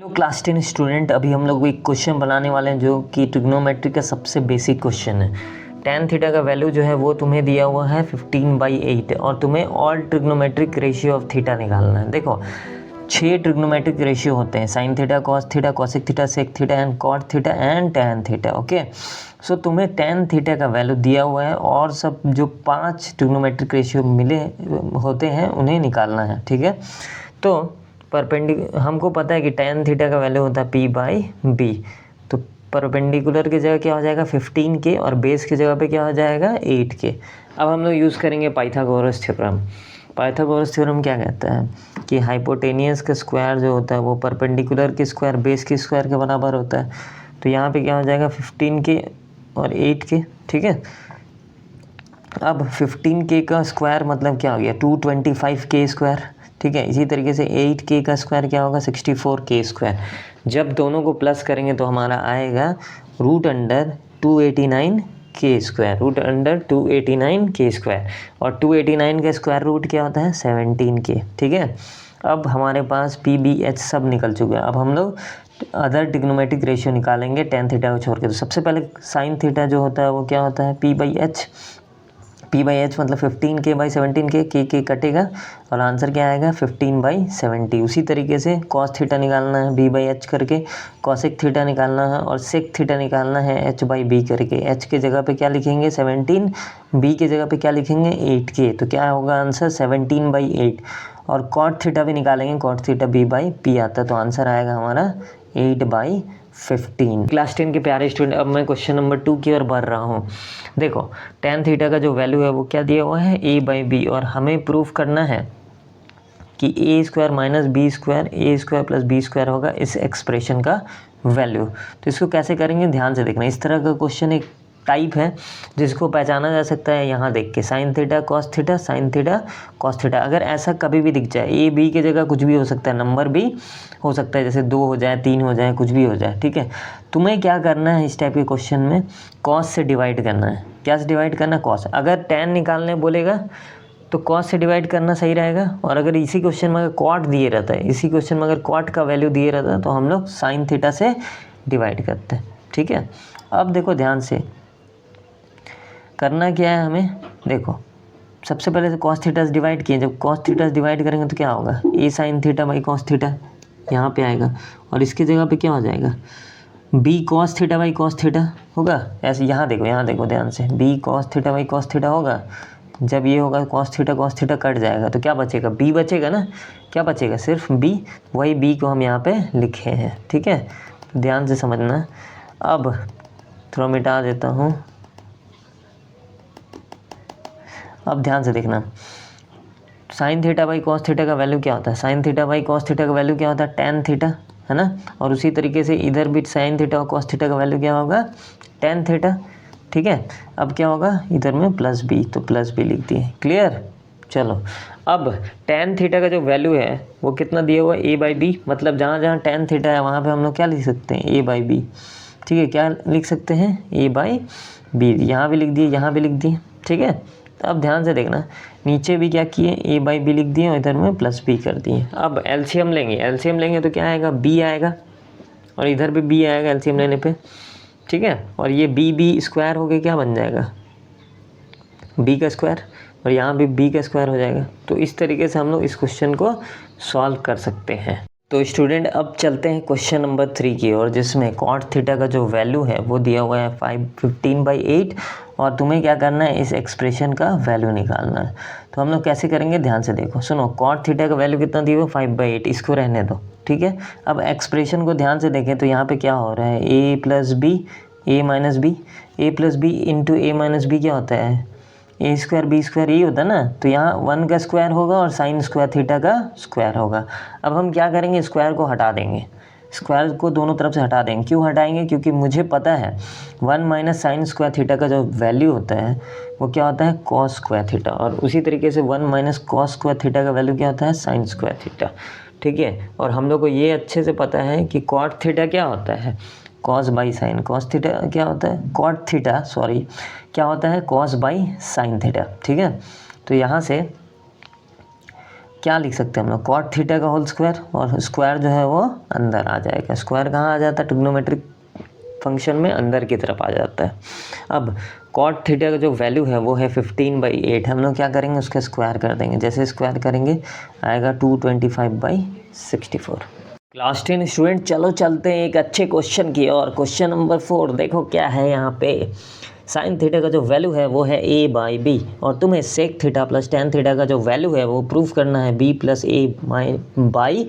Hello class 10 student, अभी हम लोग एक क्वेश्चन बनाने वाले हैं जो कि ट्रिग्नोमेट्री का सबसे बेसिक क्वेश्चन है। tan थीटा का वैल्यू जो है वो तुम्हें दिया हुआ है 15/8 और तुम्हें all trigonometric ratio of theta निकालना है। देखो 6 ट्रिग्नोमेट्रिक रेशियो होते हैं, sine theta, cos theta, cosec theta, sec theta and cot theta and tan theta. Okay, so तुम्हें tan थीटा का वैल्यू दिया हुआ है और सब जो 5 ट्रिग्नोमेट्रिक रेशियो मिले होते हैं उन्हें निकालना है। ठीक है, तो हमको पता है कि tan थीटा का वैल्यू होता है p/b, तो परपेंडिकुलर की जगह क्या हो जाएगा 15 के और बेस की जगह पे क्या हो जाएगा 8 के। अब हम लोग यूज़ करेंगे पाइथागोरस थ्योरम। पाइथागोरस थ्योरम क्या कहता है कि हाइपोटेनियस का स्क्वायर जो होता है वो परपेंडिकुलर के स्क्वायर बेस के स्क्वायर के बराबर होता है। तो यहाँ पे क्या हो जाएगा 15 के और 8 के। ठीक है, अब 15k का स्क्वायर मतलब क्या हो गया 225k स्क्वायर। ठीक है, इसी तरीके से 8k का स्क्वायर क्या होगा 64k स्क्वायर। जब दोनों को प्लस करेंगे तो हमारा आएगा √289k स्क्वायर, √289k स्क्वायर। और 289 का स्क्वायर रूट क्या होता है 17k। ठीक है, अब हमारे पास PBH सब निकल चुके हैं। अब हम लोग अदर ट्रिग्नोमेट्रिक रेशियो निकालेंगे tan थीटा को छोड़ के। तो सबसे पहले साइन थीटा जो होता है वो क्या होता है p/h मतलब 15k/17k, के कटेगा और आंसर क्या आएगा 15/70। उसी तरीके से कॉस थीटा निकालना है b/h करके, कॉसेक थीटा निकालना है और सेक थीटा निकालना है h/b करके। h के जगह पे क्या लिखेंगे 17, b के जगह पे क्या लिखेंगे 8k, तो क्या होगा आंसर 17/8। और कॉट थीटा भी निकालेंगे, कॉट थीटा b/p आता है, तो आंसर आएगा हमारा 8/15। क्लास 10 के प्यारे स्टूडेंट, अब मैं क्वेश्चन नंबर 2 की ओर बढ़ रहा हूँ। देखो tan थीटा का जो वैल्यू है वो क्या दिया हुआ है a/b, और हमें प्रूफ करना है कि a² - b² a² + b² होगा इस एक्सप्रेशन का वैल्यू। तो इसको कैसे करेंगे ध्यान से देखना। इस तरह का क्वेश्चन एक टाइप है जिसको पहचाना जा सकता है यहाँ देख के, sign theta cos theta, sign theta cos theta. अगर ऐसा कभी भी दिख जाए a b की जगह कुछ भी हो सकता है, नंबर भी हो सकता है, जैसे 2 हो जाए 3 हो जाए कुछ भी हो जाए। ठीक है, तुम्हें क्या करना है इस टाइप के क्वेश्चन में कॉस से डिवाइड करना है। क्या से डिवाइड करना है कॉस। अगर tan निकालने बोलेगा तो कॉस से डिवाइड करना सही रहेगा, और अगर इसी क्वेश्चन में अगर कॉट दिए रहता है, इसी क्वेश्चन में अगर कॉट का वैल्यू दिए रहता है तो हम लोग साइन थीटा से डिवाइड करते हैं। ठीक है, अब देखो ध्यान से करना क्या है हमें। देखो सबसे पहले तो कॉस थीटा से डिवाइड किए, जब कॉस थीटा से डिवाइड करेंगे तो क्या होगा a sine theta by cos theta यहाँ पे आएगा, और इसकी जगह पे क्या हो जाएगा b cos theta by cos theta होगा। ऐसे यहाँ देखो ध्यान से, b cos theta by cos theta होगा। जब ये होगा कॉस थीटा कट जाएगा तो क्या बचेगा b बचेगा ना, क्या बचेगा सिर्फ b, वही b को हम यहाँ पे लिखे हैं। ठीक है, तो ध्यान से समझना। अब थोड़ा मिटा देता हूँ, अब ध्यान से देखना। Sine theta by cos theta का वैल्यू क्या होता है, sine theta by cos theta का वैल्यू क्या होता है tan थीटा, है ना। और उसी तरीके से इधर भी साइन थीटा और कॉस थीटा का वैल्यू क्या होगा tan थीटा। ठीक है, अब क्या होगा इधर में +b, तो +b लिख दिए। क्लियर, चलो अब tan थीटा का जो वैल्यू है वो कितना दिया हुआ है a/b, मतलब जहाँ जहाँ tan थीटा है वहाँ पे हम लोग क्या लिख सकते हैं a/b। ठीक है, क्या लिख सकते हैं a/b, यहाँ भी लिख दिए यहाँ भी लिख दिए। ठीक है, तो अब ध्यान से देखना, नीचे भी क्या किए a/b लिख दिए और इधर में +b कर दिए। अब एलसीएम लेंगे तो क्या आएगा b आएगा, और इधर भी b आएगा एलसीएम लेने पे। ठीक है, और ये b स्क्वायर हो गया, क्या बन जाएगा b का स्क्वायर, और यहाँ भी b का स्क्वायर हो जाएगा। तो इस तरीके से हम लोग इस क्वेश्चन को सॉल्व कर सकते हैं। तो स्टूडेंट अब चलते हैं क्वेश्चन नंबर 3 की ओर, जिसमें कॉट थीटा का जो वैल्यू है वो दिया हुआ है 15/8, और तुम्हें क्या करना है इस एक्सप्रेशन का वैल्यू निकालना है। तो हम लोग कैसे करेंगे ध्यान से देखो, सुनो कॉट थीटा का वैल्यू कितना दिया हुआ 5/8, इसको रहने दो। ठीक है, अब एक्सप्रेशन को ध्यान से देखें तो यहाँ पे क्या हो रहा है a + b a - b, a + b into a - b क्या होता है a² b² ये होता है ना। तो यहाँ 1 का स्क्वायर होगा और साइन स्क्वायर थीटा का स्क्वायर होगा। अब हम क्या करेंगे स्क्वायर को हटा देंगे, स्क्वायर को दोनों तरफ से हटा देंगे। क्यों हटाएंगे, क्योंकि मुझे पता है 1 - साइन स्क्वायर थीटा का जो वैल्यू होता है वो क्या होता है कॉस स्क्वायर थीटा, और उसी तरीके से 1 - कॉस स्क्वायर थीटा का वैल्यू क्या होता है साइन स्क्वायर थीटा। ठीक है, और हम लोग को ये अच्छे से पता है कि कॉट थीटा क्या होता है cos by sine, cos theta क्या होता है कॉट थीटा सॉरी क्या होता है कॉस बाई साइन थीटा। ठीक है, तो यहाँ से क्या लिख सकते हैं हम लोग, कॉट थीटा का होल स्क्वायर, और स्क्वायर जो है वो अंदर आ जाएगा। स्क्वायर कहाँ आ जाता है, ट्रिग्नोमेट्रिक फंक्शन में अंदर की तरफ आ जाता है। अब कॉट थीटा का जो वैल्यू है वो है 15/8, हम लोग क्या करेंगे, उसका स्क्वायर कर देंगे। जैसे स्क्वायर करेंगे आएगा 225/64। क्लास 10 स्टूडेंट, चलो चलते हैं एक अच्छे क्वेश्चन की और। क्वेश्चन नंबर 4 देखो क्या है यहाँ पे। साइन थीटा का जो वैल्यू है वो है a/b, और तुम्हें sec theta plus tan theta का जो वैल्यू है वो प्रूव करना है b + a/b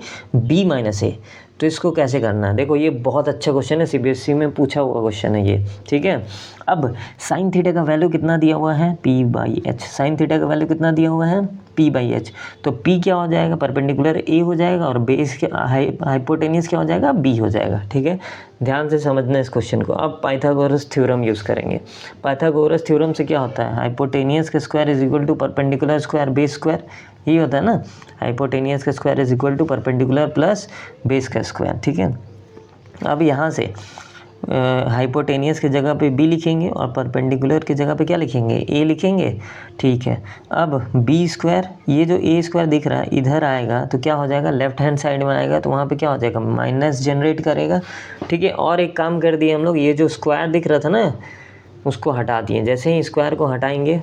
- a। तो इसको कैसे करना है, देखो ये बहुत अच्छा क्वेश्चन है, CBSE में पूछा हुआ क्वेश्चन है ये, ठीक है। अब साइन थीटा का वैल्यू कितना दिया हुआ है, p/h। साइन थीटा का वैल्यू कितना दिया हुआ है, p/h। तो p क्या हो जाएगा, परपेंडिकुलर a हो जाएगा, और बेस के हाइपोटेनियस क्या हो जाएगा, b हो जाएगा, ठीक है। ध्यान से समझना इस क्वेश्चन को। अब पाइथागोरस थ्योरम यूज़ करेंगे। पाइथागोरस थ्योरम से क्या होता है, हाइपोटेनियस का square is equal to perpendicular square base square, यही होता है ना। हाइपोटेनियस का square is equal to perpendicular plus base का स्क्वायर, ठीक है। अब यहाँ से हाइपोटेनियस की जगह पे b लिखेंगे और परपेंडिकुलर की जगह पे क्या लिखेंगे, a लिखेंगे, ठीक है। अब b², ये जो a² दिख रहा है इधर आएगा तो क्या हो जाएगा, लेफ्ट हैंड साइड में आएगा तो वहाँ पे क्या हो जाएगा, माइनस जनरेट करेगा, ठीक है। और एक काम कर दिए हम लोग, ये जो स्क्वायर दिख रहा था ना उसको हटा दिए। जैसे ही स्क्वायर को हटाएंगे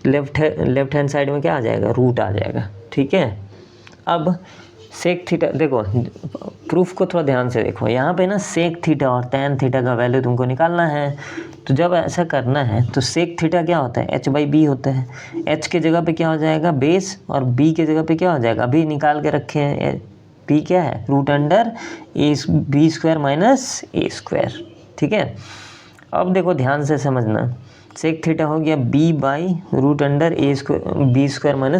लेफ्ट हैंड साइड में क्या आ जाएगा, रूट आ जाएगा, ठीक है। अब सेक थीटा, देखो प्रूफ को थोड़ा ध्यान से देखो, यहाँ पे ना सेक थीटा और टैन थीटा का वैल्यू तुमको निकालना है। तो जब ऐसा करना है तो सेक थीटा क्या होता है, h/b होता है। h के जगह पे क्या हो जाएगा, बेस, और b के जगह पे क्या हो जाएगा, अभी निकाल के रखे हैं, b क्या है, √b² - a², ठीक है। अब देखो ध्यान से समझना, सेक थीटा हो गया b/√b² -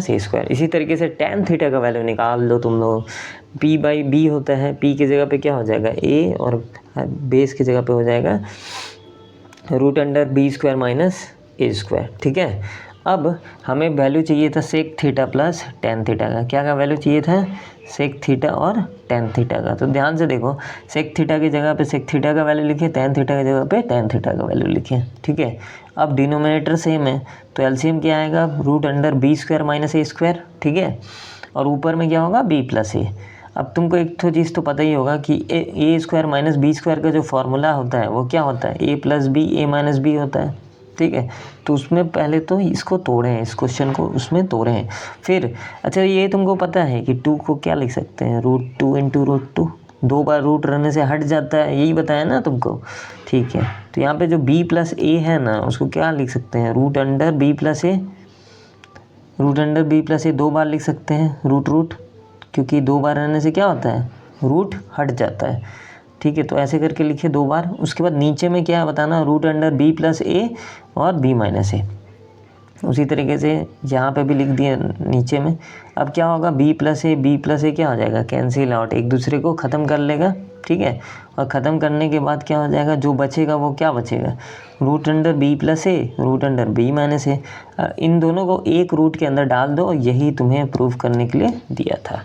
a²। इसी तरीके से टैन थीटा का वैल्यू निकाल लो तुम लोग, p/b होता है, p की जगह पे क्या हो जाएगा, a, और बेस की जगह पे हो जाएगा √b² - a², ठीक है। अब हमें वैल्यू चाहिए था sec theta plus tan theta का, क्या का वैल्यू चाहिए था, सेक थीटा और टैन थीटा का। तो ध्यान से देखो, सेक थीटा की जगह पे सेक थीटा का वैल्यू लिखे, टैन थीटा की जगह पे टैन थीटा का वैल्यू लिखे, ठीक है। अब डिनोमिनेटर सेम है तो एलसीएम क्या आएगा, √b² - a², ठीक है। और ऊपर में क्या होगा, b + a। अब तुमको एक तो चीज़ तो पता ही होगा कि a² - b² का जो फॉर्मूला होता है वो क्या होता है, a + b a - b होता है, ठीक है। तो उसमें पहले तो इसको तोड़े हैं, इस क्वेश्चन को उसमें तोड़े हैं। फिर अच्छा ये तुमको पता है कि 2 को क्या लिख सकते हैं, √2 × √2, 2 बार रूट रहने से हट जाता है, यही बताया ना तुमको, ठीक है। तो यहाँ पे जो b + a है ना उसको क्या लिख सकते हैं, √b + a, √b + a 2 बार लिख सकते हैं, रूट, क्योंकि 2 बार रहने से क्या होता है, रूट हट जाता है, ठीक है। तो ऐसे करके लिखे 2 बार। उसके बाद नीचे में क्या है बताना, √b + a और b - a। उसी तरीके से यहाँ पे भी लिख दिए नीचे में। अब क्या होगा, b + a क्या हो जाएगा, कैंसिल आउट, एक दूसरे को ख़त्म कर लेगा, ठीक है। और ख़त्म करने के बाद क्या हो जाएगा, जो बचेगा वो क्या बचेगा, √b + a √b - a। इन दोनों को एक रूट के अंदर डाल दो, यही तुम्हें प्रूव करने के लिए दिया था।